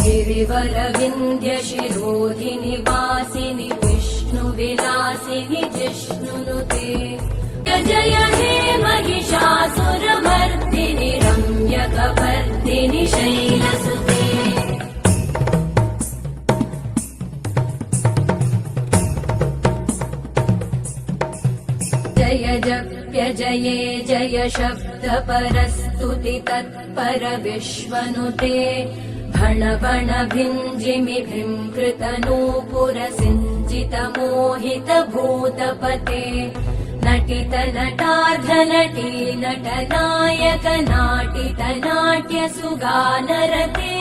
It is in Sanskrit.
गिरिवरविन्ध्यशिरोधिनि वासिनि विष्णुविलासिनि जिष्णुनुते जय हे महिषासुरमर्दिनि रम्यकपर्दिनि शैलसुते जय जप्य जये जय शब्दपरस्तुति तत्पर विश्वनुते भण भण भिञ्जिमि भृङ्कृतनूपुर सिञ्चित मोहित भूतपते नटित नटार्ध नटी नटनायक नाटित नाट्य सुगानरते।